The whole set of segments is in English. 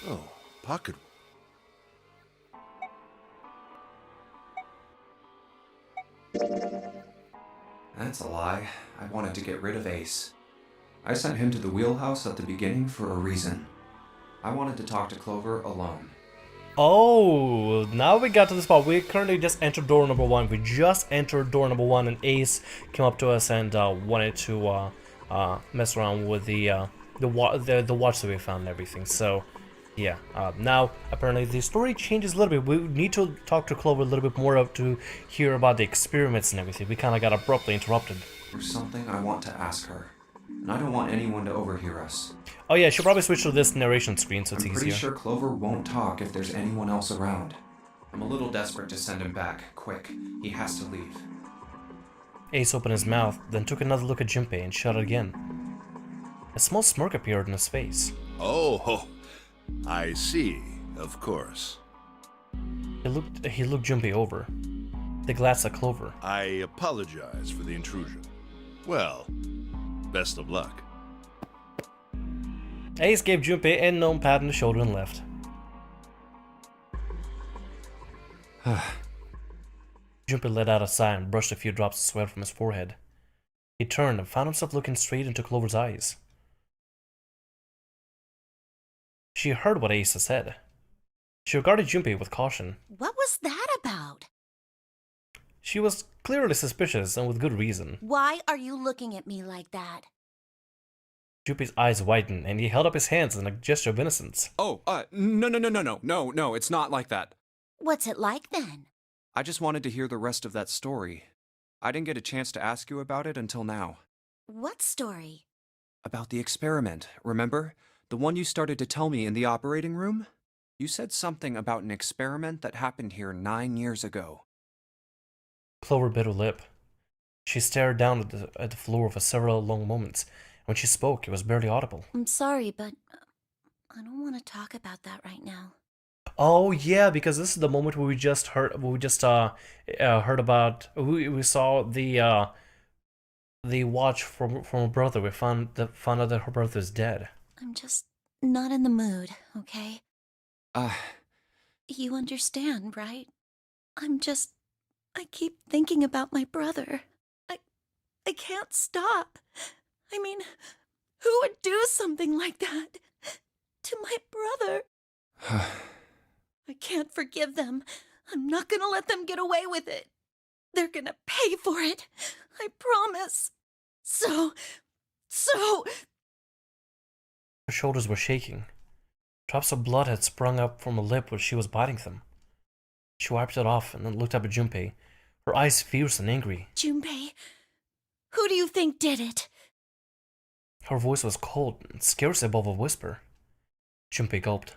Oh, pocket. That's a lie. I wanted to get rid of Ace. I sent him to the wheelhouse at the beginning for a reason. I wanted to talk to Clover alone. Oh, now we got to the spot. We currently just entered door number 1. We just entered door number 1, and Ace came up to us and wanted to mess around with the watch that we found and everything. So, yeah. Now apparently the story changes a little bit. We need to talk to Clover a little bit more to hear about the experiments and everything. We kind of got abruptly interrupted. There's something I want to ask her, and I don't want anyone to overhear us. Oh yeah, she'll probably switch to this narration screen so it's I'm easier. pretty sure Clover won't talk if there's anyone else around. I'm a little desperate to send him back. Quick, he has to leave. Ace opened his mouth, then took another look at Junpei and shut it again. A small smirk appeared on his face. Oh, I see. Of course. He looked Junpei over. They glanced at Clover. I apologize for the intrusion. Well, best of luck. Ace gave Junpei a gnome pat on the shoulder and left. Junpei let out a sigh and brushed a few drops of sweat from his forehead. He turned and found himself looking straight into Clover's eyes. She heard what Ace had said. She regarded Junpei with caution. What was that about? She was clearly suspicious, and with good reason. Why are you looking at me like that? Junpei's eyes widened, and he held up his hands in a gesture of innocence. No, it's not like that. What's it like then? I just wanted to hear the rest of that story. I didn't get a chance to ask you about it until now. What story? About the experiment, remember? The one you started to tell me in the operating room? You said something about an experiment that happened here 9 years ago. Clover bit her lip. She stared down at the floor for several long moments. When she spoke, it was barely audible. I'm sorry, but I don't want to talk about that right now. Oh yeah, because this is the moment where we just heard about we saw the watch from her brother. We found out that her brother is dead. I'm just not in the mood, okay? You understand, right? I keep thinking about my brother. I can't stop. I mean, who would do something like that to my brother? I can't forgive them. I'm not gonna let them get away with it. They're gonna pay for it. I promise. So... Her shoulders were shaking. Drops of blood had sprung up from her lip when she was biting them. She wiped it off and then looked up at Junpei, her eyes fierce and angry. Junpei, who do you think did it? Her voice was cold and scarcely above a whisper. Junpei gulped.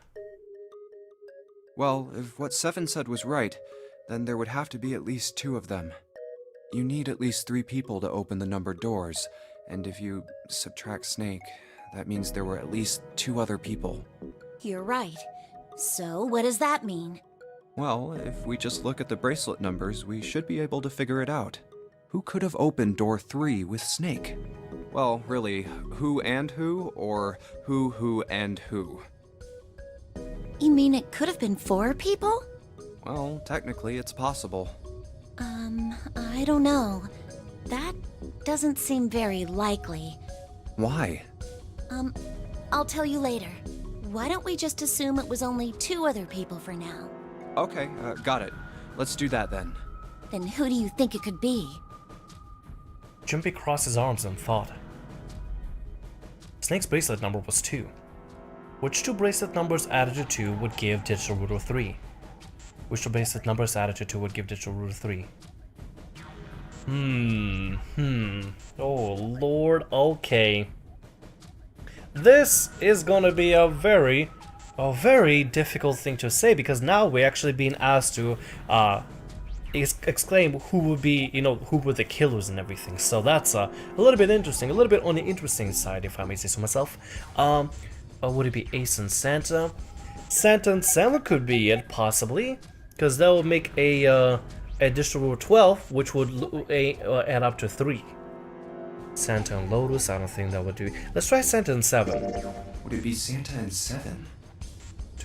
Well, if what Seven said was right, then there would have to be at least 2 of them. You need at least 3 people to open the numbered doors, and if you subtract Snake, that means there were at least 2 other people. You're right. So, what does that mean? Well, if we just look at the bracelet numbers, we should be able to figure it out. Who could have opened door 3 with Snake? Well, really, who and who, or who and who? You mean it could have been 4 people? Well, technically it's possible. I don't know. That doesn't seem very likely. Why? I'll tell you later. Why don't we just assume it was only 2 other people for now? Okay, got it. Let's do that then. Then who do you think it could be? Junpei crossed his arms and thought. Snake's bracelet number was 2. Which 2 bracelet numbers added to 2 would give digital root of 3? Which 2 bracelet numbers added to 2 would give digital root of 3? Oh lord, okay. This is gonna be a very difficult thing to say, because now we're actually being asked to exclaim who would be, who were the killers and everything. So that's a little bit interesting, a little bit on the interesting side, if I may say so myself. Would it be Ace and Santa? Santa and Santa could be it, possibly, because that would make a digital root 12, which would add up to 3. Santa and Lotus, I don't think that would do. Let's try Santa and 7. Would it be Santa and 7?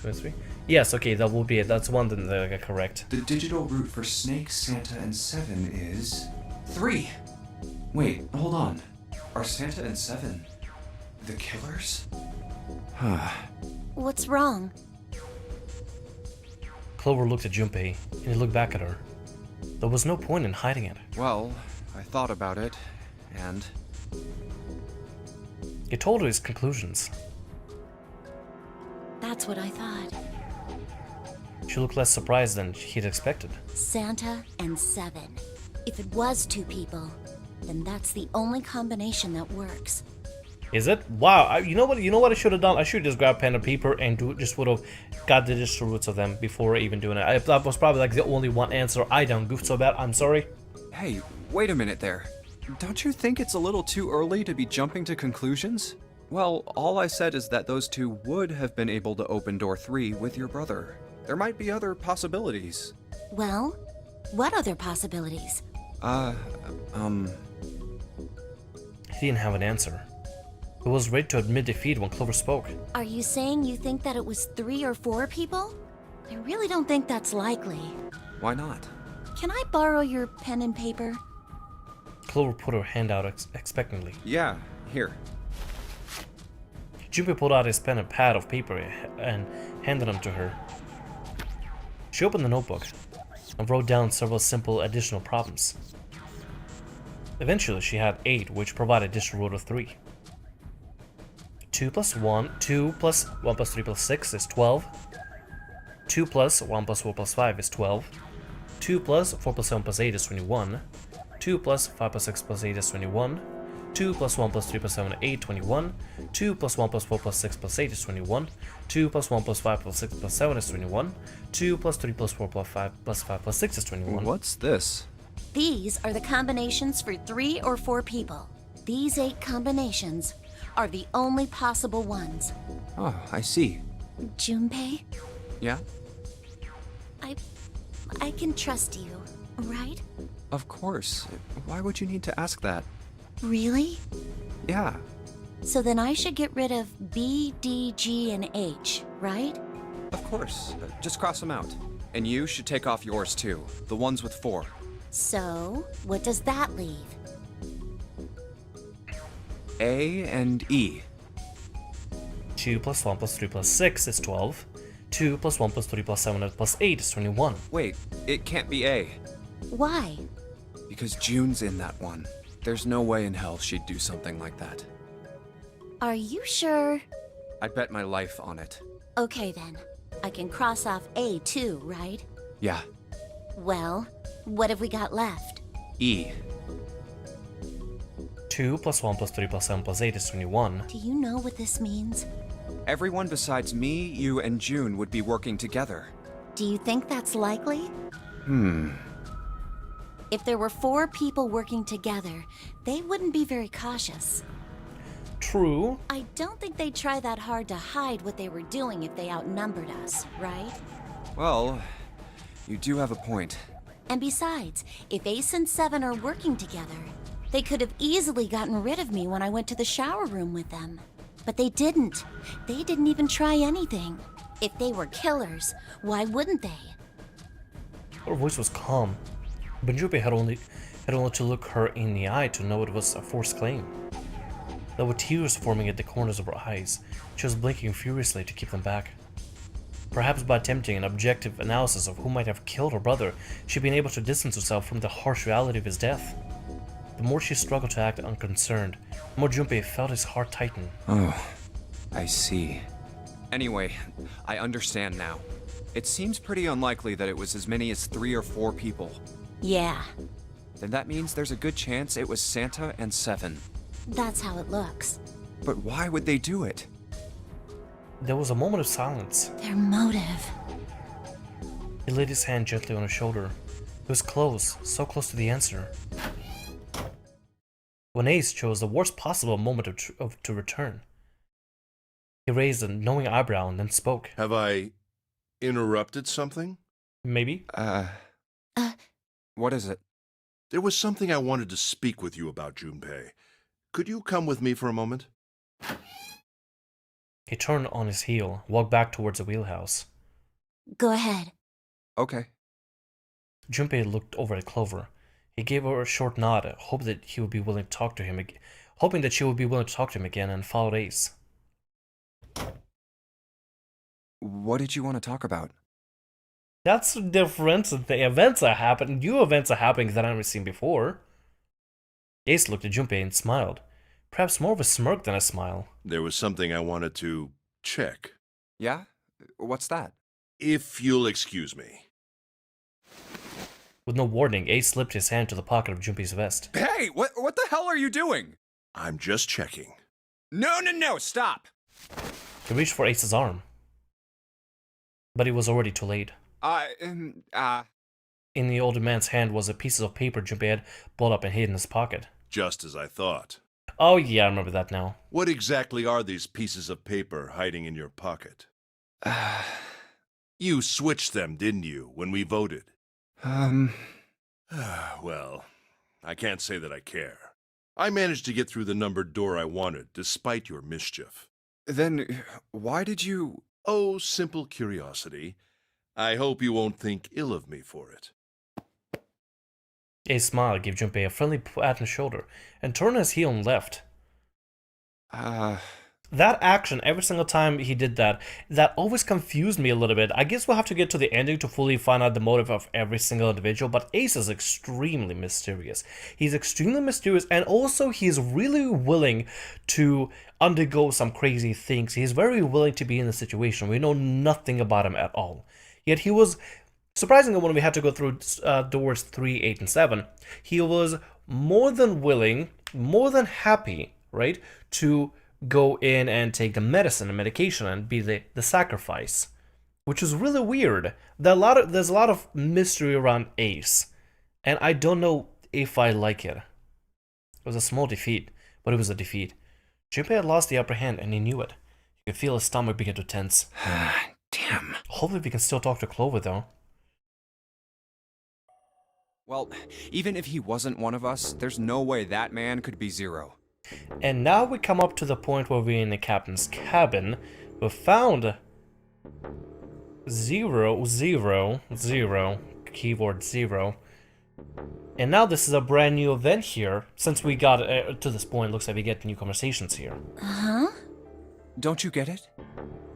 2 and 3. Yes, okay, that will be it. That's one that I got correct. The digital route for Snake, Santa, and 7 is 3. Wait, hold on. Are Santa and 7 the killers? What's wrong? Clover looked at Junpei, and he looked back at her. There was no point in hiding it. Well, I thought about it, and... He told her his conclusions. That's what I thought. She looked less surprised than he'd expected. Santa and 7. If it was 2 people, then that's the only combination that works. Is it? Wow. You know what I should have done? I should just grab pen and paper and just would have got the digital roots of them before even doing it. That was probably like the only one answer. I done goofed so bad. I'm sorry. Hey, wait a minute there. Don't you think it's a little too early to be jumping to conclusions? Well, all I said is that those 2 would have been able to open door 3 with your brother. There might be other possibilities. Well, what other possibilities? He didn't have an answer. He was ready to admit defeat when Clover spoke. Are you saying you think that it was 3 or 4 people? I really don't think that's likely. Why not? Can I borrow your pen and paper? Clover put her hand out expectantly. Yeah, here. Junpei pulled out his pen and pad of paper and handed them to her. She opened the notebook and wrote down several simple additional problems. Eventually, she had 8, which provided a digital root of 3. 2 plus 1, 2 plus 1 plus 3 plus 6 is 12. 2 plus 1 plus 4 plus 5 is 12. 2 plus 4 plus 7 plus 8 is 21. 2 plus 5 plus 6 plus 8 is 21. 2 plus 1 plus 3 plus 7 is 8, 21. 2 plus 1 plus 4 plus 6 plus 8 is 21. 2 plus 1 plus 5 plus 6 plus 7 is 21. 2 plus 3 plus 4 plus 5 plus 5 plus 6 is 21. What's this? These are the combinations for 3 or 4 people. These 8 combinations are the only possible ones. Oh, I see. Junpei, Yeah? I can trust you, right? Of course. Why would you need to ask that? Really? Yeah. So then I should get rid of B, D, G, and H, right? Of course. Just cross them out. And you should take off yours too. The ones with 4. So, what does that leave? A and E. 2 plus 1 plus 3 plus 6 is 12. 2 plus 1 plus 3 plus 7 plus 8 is 21. Wait, it can't be A. Why? Because June's in that one. There's no way in hell she'd do something like that. Are you sure? I'd bet my life on it. Okay then. I can cross off A too, right? Yeah. Well, what have we got left? E. 2 plus 1 plus 3 plus 7 plus 8 is 21. Do you know what this means? Everyone besides me, you, and June would be working together. Do you think that's likely? If there were 4 people working together, they wouldn't be very cautious. True. I don't think they'd try that hard to hide what they were doing if they outnumbered us, right? Well, you do have a point. And besides, if Ace and 7 are working together, they could have easily gotten rid of me when I went to the shower room with them. But they didn't. They didn't even try anything. If they were killers, why wouldn't they? Her voice was calm, but Junpei had only to look her in the eye to know it was a forced claim. There were tears forming at the corners of her eyes. She was blinking furiously to keep them back. Perhaps by attempting an objective analysis of who might have killed her brother, she'd been able to distance herself from the harsh reality of his death. The more she struggled to act unconcerned, the more Junpei felt his heart tighten. Oh, I see. Anyway, I understand now. It seems pretty unlikely that it was as many as 3 or 4 people. Yeah, Then that means there's a good chance it was Santa and 7. that's how it looks. But why would they do it? There was a moment of silence. Their motive. He laid his hand gently on her shoulder. It was close, so close to the answer. When Ace chose the worst possible moment to return, he raised a knowing eyebrow and then spoke. Have I interrupted something? Maybe? What is it? There was something I wanted to speak with you about, Junpei. Could you come with me for a moment? He turned on his heel, walked back towards the wheelhouse. Go ahead. Okay. Junpei looked over at Clover. He gave her a short nod, hoping that she would be willing to talk to him again, and followed Ace. What did you want to talk about? That's different. The events are happening. New events are happening that I haven't seen before. Ace looked at Junpei and smiled. Perhaps more of a smirk than a smile. There was something I wanted to check. Yeah? What's that? If you'll excuse me. With no warning, Ace slipped his hand to the pocket of Junpei's vest. Hey, what the hell are you doing? I'm just checking. No, stop! He reached for Ace's arm. But it was already too late. In the older man's hand was a piece of paper Junpei had pulled up and hid in his pocket. Just as I thought. Oh yeah, I remember that now. What exactly are these pieces of paper hiding in your pocket? You switched them, didn't you, when we voted? Well, I can't say that I care. I managed to get through the numbered door I wanted, despite your mischief. Then, why did you... Oh, simple curiosity. I hope you won't think ill of me for it. Ace smiled, gave Junpei a friendly pat on the shoulder, and turned his heel and left. That action, every single time he did that, that always confused me a little bit. I guess we'll have to get to the ending to fully find out the motive of every single individual, but Ace is extremely mysterious. He's extremely mysterious, and also he's really willing to undergo some crazy things. He's very willing to be in the situation. We know nothing about him at all. Yet he was, surprisingly, when we had to go through doors 3, 8, and 7, he was more than willing, more than happy, right, to go in and take the medicine and medication and be the sacrifice, which is really weird. There's a lot of mystery around Ace, and I don't know if I like it. It was a small defeat, but it was a defeat. Junpei had lost the upper hand, and he knew it. You could feel his stomach begin to tense. Damn. Hopefully we can still talk to Clover, though. Well, even if he wasn't one of us, there's no way that man could be Zero. And now we come up to the point where we're in the captain's cabin. We found 0, 0, 0, keyboard 0. And now this is a brand new event here. Since we got to this point, looks like we get new conversations here. Huh? Don't you get it?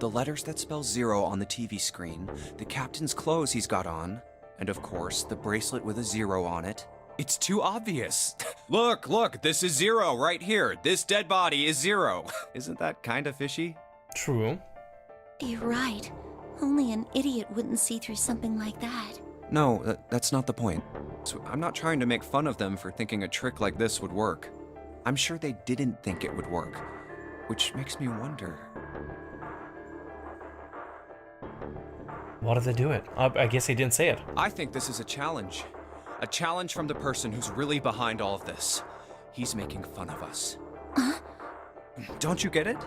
The letters that spell 0 on the TV screen, the captain's clothes he's got on, and of course, the bracelet with a 0 on it. It's too obvious. Look, this is 0 right here. This dead body is 0. Isn't that kind of fishy? True. You're right. Only an idiot wouldn't see through something like that. No, that's not the point. So I'm not trying to make fun of them for thinking a trick like this would work. I'm sure they didn't think it would work, which makes me wonder. Why did they do it? I guess they didn't say it. I think this is a challenge. A challenge from the person who's really behind all of this. He's making fun of us. Don't you get it?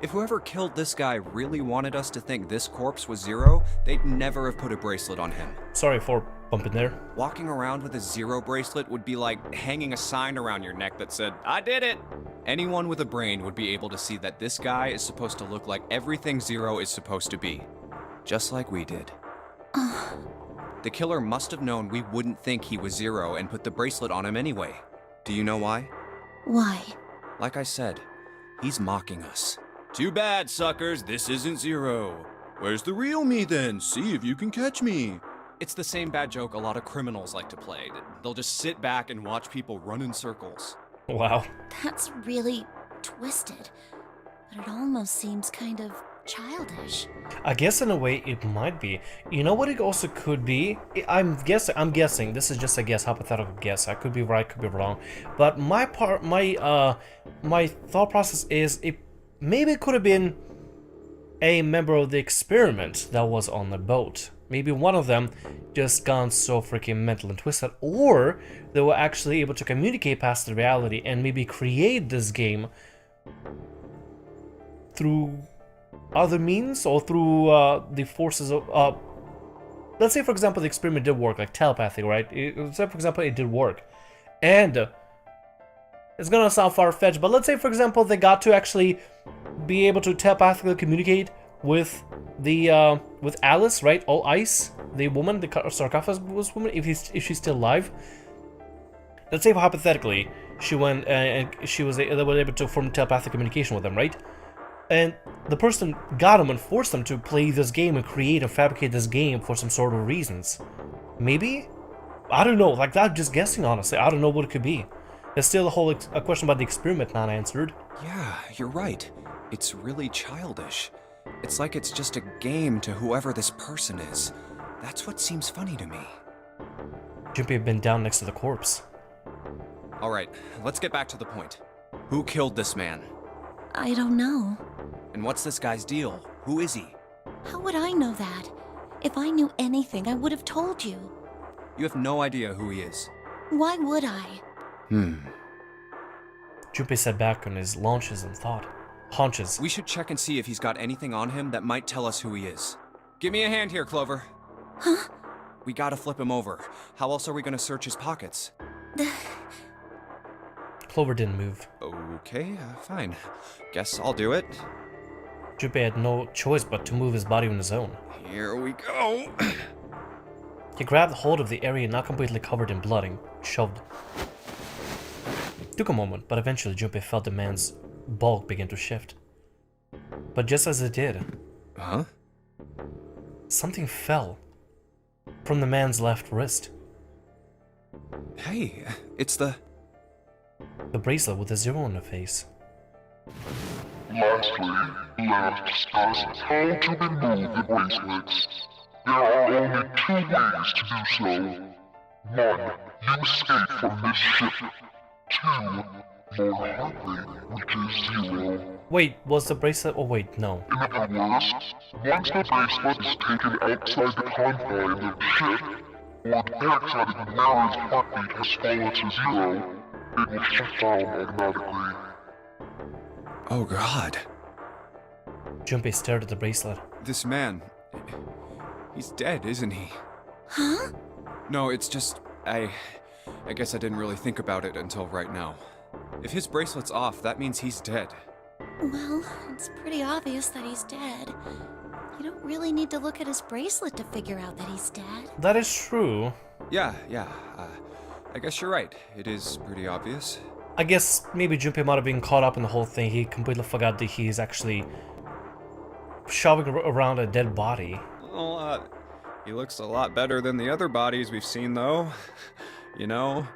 If whoever killed this guy really wanted us to think this corpse was 0, they'd never have put a bracelet on him. Sorry for bumping there. Walking around with a 0 bracelet would be like hanging a sign around your neck that said, "I did it!" Anyone with a brain would be able to see that this guy is supposed to look like everything 0 is supposed to be. Just like we did. The killer must have known we wouldn't think he was 0 and put the bracelet on him anyway. Do you know why? Why? Like I said, he's mocking us. Too bad, suckers. This isn't 0. Where's the real me then? See if you can catch me. It's the same bad joke a lot of criminals like to play. They'll just sit back and watch people run in circles. Wow. That's really twisted. But it almost seems kind of childish. I guess in a way it might be. You know what it also could be? I'm guessing. This is just a guess, hypothetical guess. I could be right, could be wrong. But my thought process is maybe it could have been a member of the experiment that was on the boat. Maybe one of them just gone so freaking mental and twisted, or they were actually able to communicate past the reality and maybe create this game through other means, or through the forces of let's say, for example, the experiment did work, like telepathy, right? Say, for example, it did work, and It's gonna sound far-fetched, but let's say, for example, they got to actually be able to telepathically communicate with the with Alice, right? Oh, Ice, the woman, the sarcophagus woman, if she's still alive. Let's say hypothetically she went and they were able to form telepathic communication with them, right? And the person got them and forced them to play this game and create and fabricate this game for some sort of reasons. Maybe? I don't know. Like that, just guessing, honestly. I don't know what it could be. There's still a whole a question about the experiment not answered. Yeah, you're right. It's really childish. It's like it's just a game to whoever this person is. That's what seems funny to me. Junpei had been down next to the corpse. Alright, let's get back to the point. Who killed this man? I don't know. And what's this guy's deal? Who is he? How would I know that? If I knew anything, I would have told you. You have no idea who he is. Why would I? Junpei sat back on his haunches and thought. Haunches. We should check and see if he's got anything on him that might tell us who he is. Give me a hand here, Clover. Huh? We gotta flip him over. How else are we gonna search his pockets? Clover didn't move. Okay, fine. Guess I'll do it. Junpei had no choice but to move his body on his own. Here we go. He grabbed hold of the area now completely covered in blood and shoved. It took a moment, but eventually Junpei felt the man's bulk begin to shift. But just as it did, Huh? something fell from the man's left wrist. Hey, it's the bracelet with a zero on the face. Lastly, let's discuss how to remove the bracelets. There are only two ways to do so. One, you escape from this ship. Two, more likely, which is zero. Wait, was the bracelet? Oh wait, no. In other words, once the bracelet is taken outside the confine of the ship, or the backside of the wearer's heartbeat has fallen to zero, it will shut down automatically. Oh god. Junpei stared at the bracelet. this man. He's dead, isn't he? Huh? No, it's just I guess I didn't really think about it until right now. If his bracelet's off, that means he's dead. Well, it's pretty obvious that he's dead. You don't really need to look at his bracelet to figure out that he's dead. That is true. Yeah. I guess you're right. It is pretty obvious. I guess maybe Junpei might have been caught up in the whole thing. He completely forgot that he's actually shoving around a dead body. Well, he looks a lot better than the other bodies we've seen, though. You know?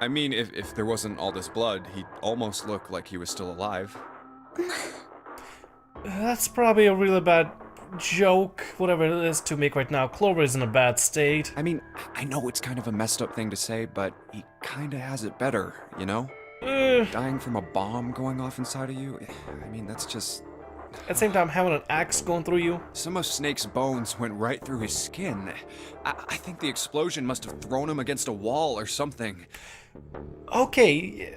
I mean, if there wasn't all this blood, he'd almost look like he was still alive. That's probably a really bad joke, whatever it is to make right now. Clover is in a bad state. I mean, I know it's kind of a messed up thing to say, but he kinda has it better, you know? Dying from a bomb going off inside of you, I mean, that's just... At the same time, having an axe going through you. Some of Snake's bones went right through his skin. I think the explosion must have thrown him against a wall or something. Okay.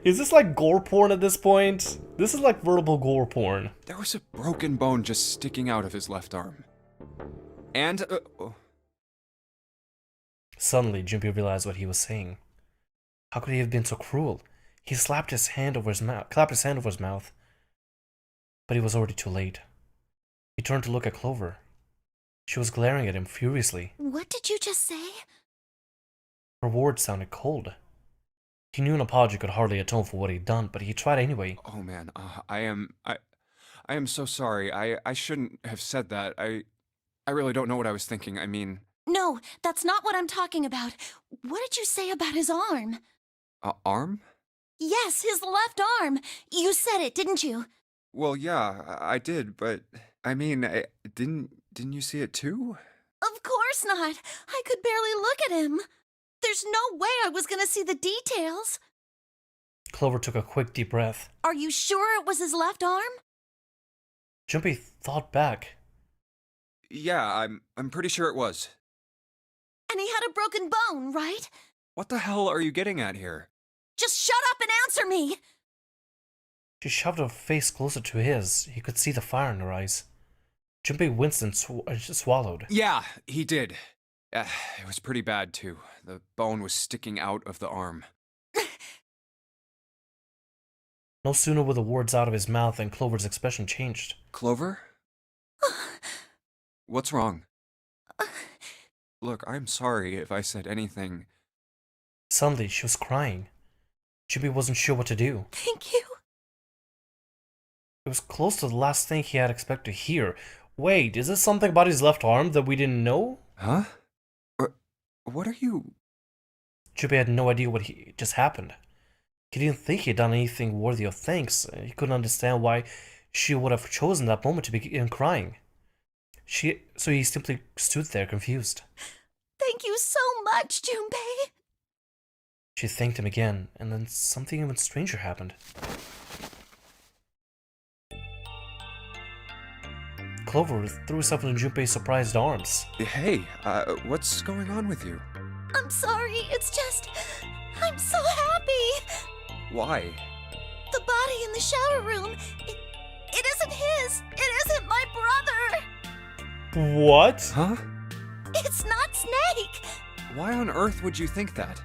Is this like gore porn at this point? This is like verbal gore porn. There was a broken bone just sticking out of his left arm. And, Suddenly, Junpei realized what he was saying. How could he have been so cruel? He clapped his hand over his mouth. But it was already too late. He turned to look at Clover. She was glaring at him furiously. What did you just say? Her words sounded cold. He knew an apology could hardly atone for what he'd done, but he tried anyway. oh man, I am so sorry. I shouldn't have said that. I really don't know what I was thinking. I mean... No, that's not what I'm talking about. What did you say about his arm? Arm? Yes, his left arm. You said it, didn't you? Well, yeah, I did, but... I mean, didn't you see it too? Of course not. I could barely look at him. There's no way I was gonna see the details. Clover took a quick deep breath. Are you sure it was his left arm? Junpei thought back. Yeah, I'm pretty sure it was. And he had a broken bone, right? What the hell are you getting at here? Just shut up and answer me! She shoved her face closer to his. He could see the fire in her eyes. Junpei winced and swallowed. Yeah, he did. It was pretty bad, too. The bone was sticking out of the arm. No sooner were the words out of his mouth than Clover's expression changed. Clover? What's wrong? Look, I'm sorry if I said anything. Suddenly, she was crying. Junpei wasn't sure what to do. Thank you. It was close to the last thing he had expected to hear. Wait, is this something about his left arm that we didn't know? Huh? What are you... Junpei had no idea what just happened. He didn't think he had done anything worthy of thanks. He couldn't understand why she would have chosen that moment to begin crying. So he simply stood there confused. Thank you so much, Junpei. She thanked him again, and then something even stranger happened. Clover threw herself into Junpei's surprised arms. Hey, what's going on with you? I'm sorry, it's just... I'm so happy! Why? The body in the shower room, it isn't his! It isn't my brother! What? Huh? It's not Snake! Why on earth would you think that?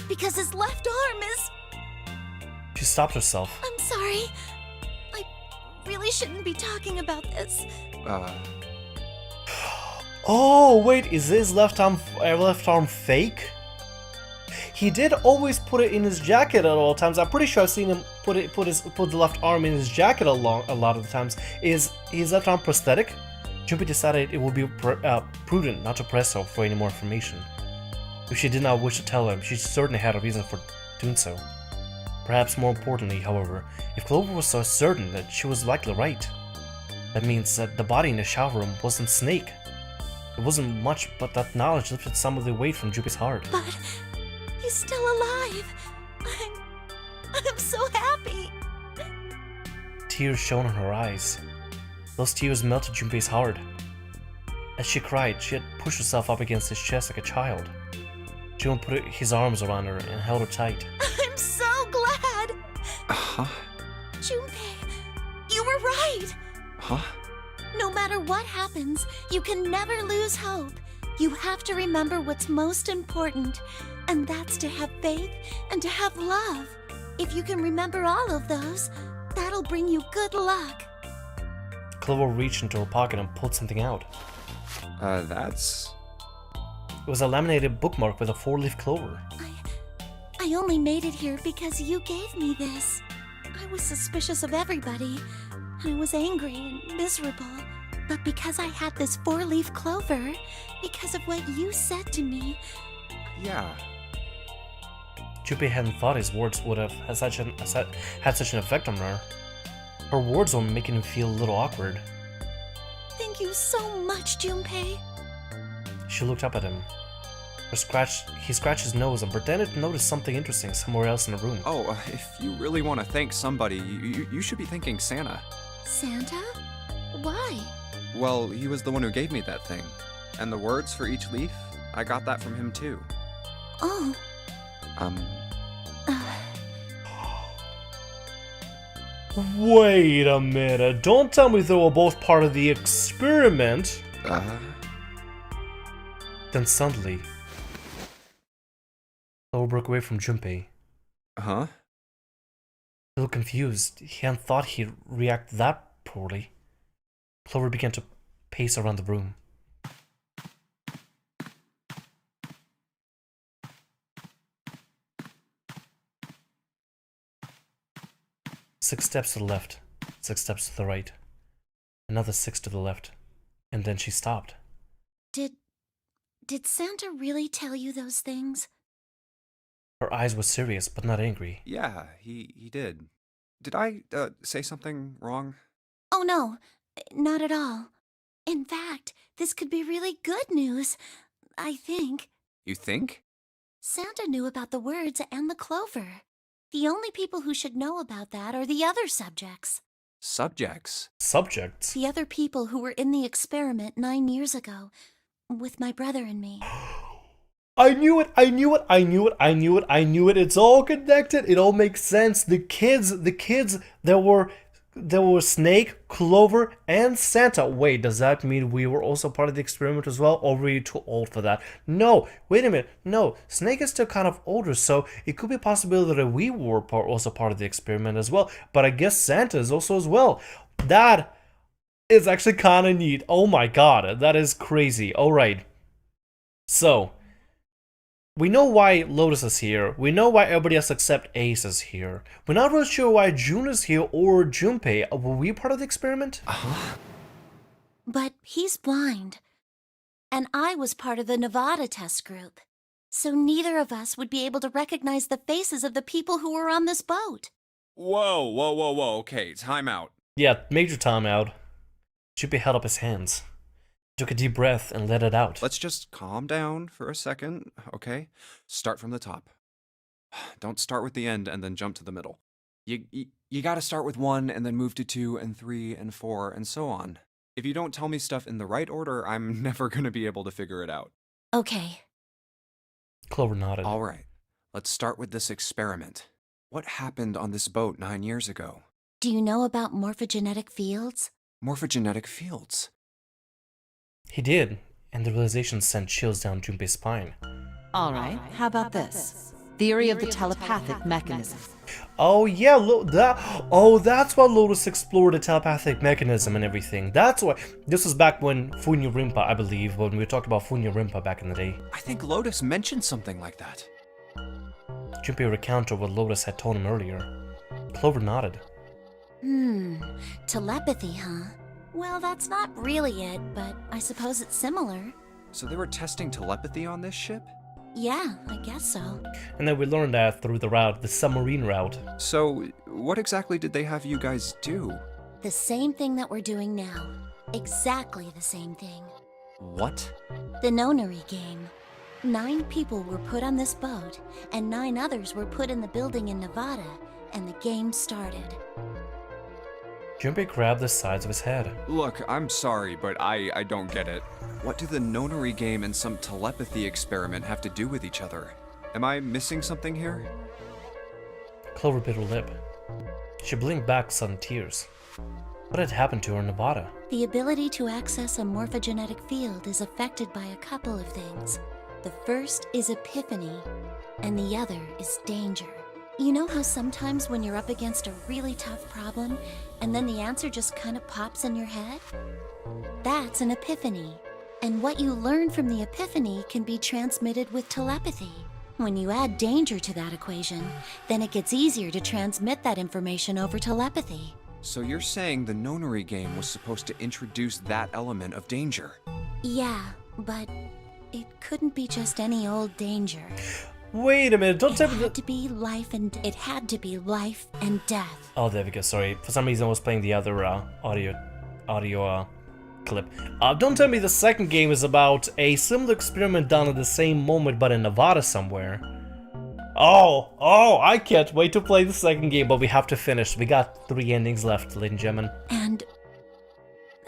Because his left arm is... She stopped herself. I'm sorry. I really shouldn't be talking about this. Oh, wait, is his left arm fake? He did always put it in his jacket at all times. I'm pretty sure I've seen him put the left arm in his jacket a lot of the times. Is his left arm prosthetic? Junpei decided it would be prudent not to press her for any more information. If she did not wish to tell him, she certainly had a reason for doing so. Perhaps more importantly, however, if Clover was so certain that she was likely right, that means that the body in the shower room wasn't Snake. It wasn't much, but that knowledge lifted some of the weight from Junpei's heart. But he's still alive. I'm so happy. Tears shone in her eyes. Those tears melted Junpei's heart. As she cried, she had pushed herself up against his chest like a child. Jun put his arms around her and held her tight. I'm so glad. Huh? Junpei, you were right. Huh? No matter what happens, you can never lose hope. You have to remember what's most important, and that's to have faith and to have love. If you can remember all of those, that'll bring you good luck. Clover reached into her pocket and pulled something out. That's... It was a laminated bookmark with a 4-leaf clover. I only made it here because you gave me this. I was suspicious of everybody. I was angry and miserable. But because I had this 4-leaf clover, because of what you said to me... Yeah. Junpei hadn't thought his words would have had such an effect on her. Her words were making him feel a little awkward. Thank you so much, Junpei. She looked up at him. He scratched his nose and pretended to notice something interesting somewhere else in the room. Oh, if you really want to thank somebody, you should be thanking Santa. Santa? Why? Well, he was the one who gave me that thing. And the words for each leaf, I got that from him too. Oh. Wait a minute. Don't tell me they were both part of the experiment. Then suddenly, Clover broke away from Junpei. Huh? A little confused, he hadn't thought he'd react that poorly. Clover began to pace around the room. Six steps to the left, 6 steps to the right, another 6 to the left, and then she stopped. Did Santa really tell you those things? Her eyes were serious, but not angry. Yeah, he did. Did I, say something wrong? Oh no, not at all. In fact, this could be really good news, I think. You think? Santa knew about the words and the clover. The only people who should know about that are the other subjects. Subjects? Subjects? The other people who were in the experiment 9 years ago, with my brother and me. I knew it! It's all connected. It all makes sense. The kids that were there was Snake, Clover, and Santa. Wait, does that mean we were also part of the experiment as well? Or were you too old for that? No, wait a minute. No, Snake is still kind of older, so it could be a possibility that we were also part of the experiment as well. But I guess Santa is also as well. That is actually kind of neat. Oh my god, that is crazy. Alright. So, we know why Lotus is here. We know why everybody else except Ace is here. We're not really sure why June is here or Junpei. Were we part of the experiment? But he's blind. And I was part of the Nevada test group. So neither of us would be able to recognize the faces of the people who were on this boat. Whoa. Okay, time out. Yeah, major time out. Junpei held up his hands, took a deep breath, and let it out. Let's just calm down for a second, okay? Start from the top. Don't start with the end and then jump to the middle. You gotta start with 1 and then move to 2 and 3 and 4 and so on. If you don't tell me stuff in the right order, I'm never gonna be able to figure it out. Okay. Clover nodded. All right, let's start with this experiment. What happened on this boat 9 years ago? Do you know about morphogenetic fields? Morphogenetic fields. He did, and the realization sent chills down Junpei's spine. All right, how about this? Theory of the telepathic mechanism. Oh yeah, that's why Lotus explored the telepathic mechanism and everything. That's why. This was back when Funya Rimpa, I believe, when we talked about Funya Rimpa back in the day. I think Lotus mentioned something like that. Junpei recounted what Lotus had told him earlier. Clover nodded. Telepathy, huh? Well, that's not really it, but I suppose it's similar. So they were testing telepathy on this ship? Yeah, I guess so. And then we learned that through the submarine route. So, what exactly did they have you guys do? The same thing that we're doing now. Exactly the same thing. What? The Nonary Game. 9 people were put on this boat, and 9 others were put in the building in Nevada, and the game started. Junpei grabbed the sides of his head. Look, I'm sorry, but I don't get it. What do the Nonary Game and some telepathy experiment have to do with each other? Am I missing something here? Clover bit her lip. She blinked back sudden tears. What had happened to her in Nevada? The ability to access a morphogenetic field is affected by a couple of things. The first is epiphany, and the other is danger. You know how sometimes when you're up against a really tough problem, and then the answer just kind of pops in your head? That's an epiphany. And what you learn from the epiphany can be transmitted with telepathy. When you add danger to that equation, then it gets easier to transmit that information over telepathy. So you're saying the Nonary Game was supposed to introduce that element of danger? Yeah, but it couldn't be just any old danger. Wait a minute, don't tell me It had to be life and death. Oh, there we go, sorry. For some reason I was playing the other audio clip. Don't tell me the second game is about a similar experiment done at the same moment but in Nevada somewhere. Oh, I can't wait to play the second game, but we have to finish. We got 3 endings left, ladies and gentlemen.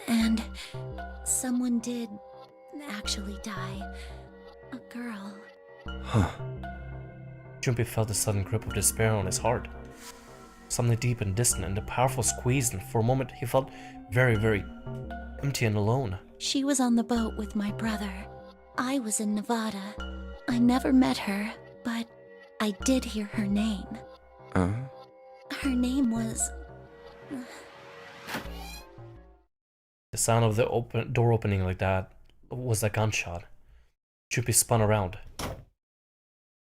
And someone did actually die. A girl. Huh. Junpei felt a sudden grip of despair on his heart. Something deep and distant and a powerful squeeze, and for a moment he felt very, very empty and alone. She was on the boat with my brother. I was in Nevada. I never met her, but I did hear her name. Her name was... The sound of the door opening like that was a gunshot. Junpei spun around.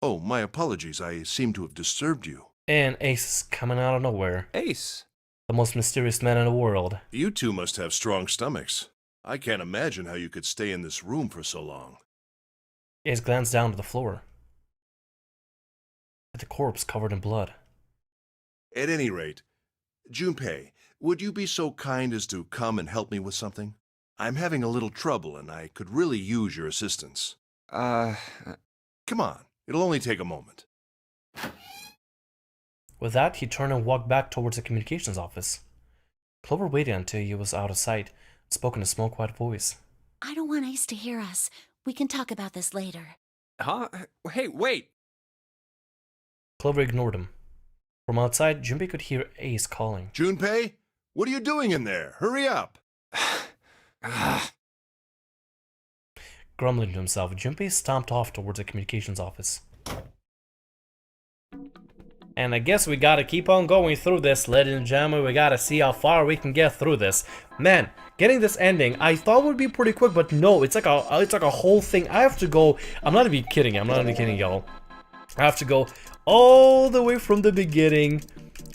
Oh, my apologies. I seem to have disturbed you. And Ace is coming out of nowhere. Ace! The most mysterious man in the world. You two must have strong stomachs. I can't imagine how you could stay in this room for so long. Ace glanced down to the floor. At the corpse covered in blood. At any rate, Junpei, would you be so kind as to come and help me with something? I'm having a little trouble and I could really use your assistance. Come on, it'll only take a moment. With that, he turned and walked back towards the communications office. Clover waited until he was out of sight, and spoke in a small, quiet voice. I don't want Ace to hear us. We can talk about this later. Huh? Hey, wait! Clover ignored him. From outside, Junpei could hear Ace calling. Junpei? What are you doing in there? Hurry up! Grumbling to himself, Junpei stomped off towards the communications office. And I guess we gotta keep on going through this, ladies and gentlemen. We gotta see how far we can get through this. Man, getting this ending, I thought would be pretty quick, but no, it's like a whole thing. I have to go. I'm not even kidding. I'm not even kidding, y'all. I have to go all the way from the beginning,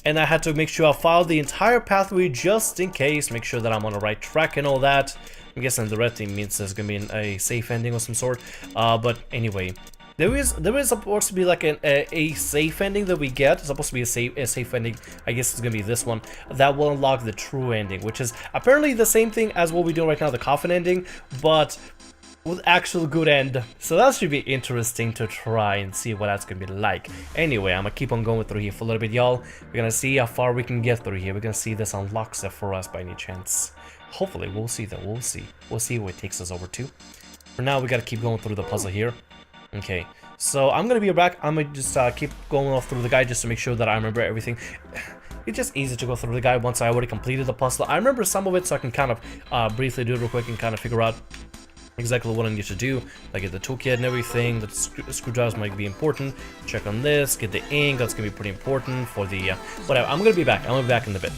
and I had to make sure I followed the entire pathway just in case, make sure that I'm on the right track and all that. I'm guessing the red team means there's gonna be a safe ending of some sort. But anyway. There is supposed to be like a safe ending that we get. It's supposed to be a safe ending. I guess it's gonna be this one that will unlock the true ending, which is apparently the same thing as what we're doing right now, the coffin ending, but with actual good end. So that should be interesting to try and see what that's gonna be like. Anyway, I'm gonna keep on going through here for a little bit, y'all. We're gonna see how far we can get through here. We're gonna see if this unlocks it for us by any chance. Hopefully, we'll see though. We'll see. We'll see what it takes us over to. For now, we gotta keep going through the puzzle here. Okay, so I'm gonna be back. I'm gonna just keep going off through the guide just to make sure that I remember everything. It's just easy to go through the guide once I already completed the puzzle. I remember some of it, so I can kind of briefly do it real quick and kind of figure out exactly what I need to do. Like get the toolkit and everything. The screwdrivers might be important. Check on this. Get the ink. That's gonna be pretty important for the whatever. I'm gonna be back. I'm gonna be back in a bit.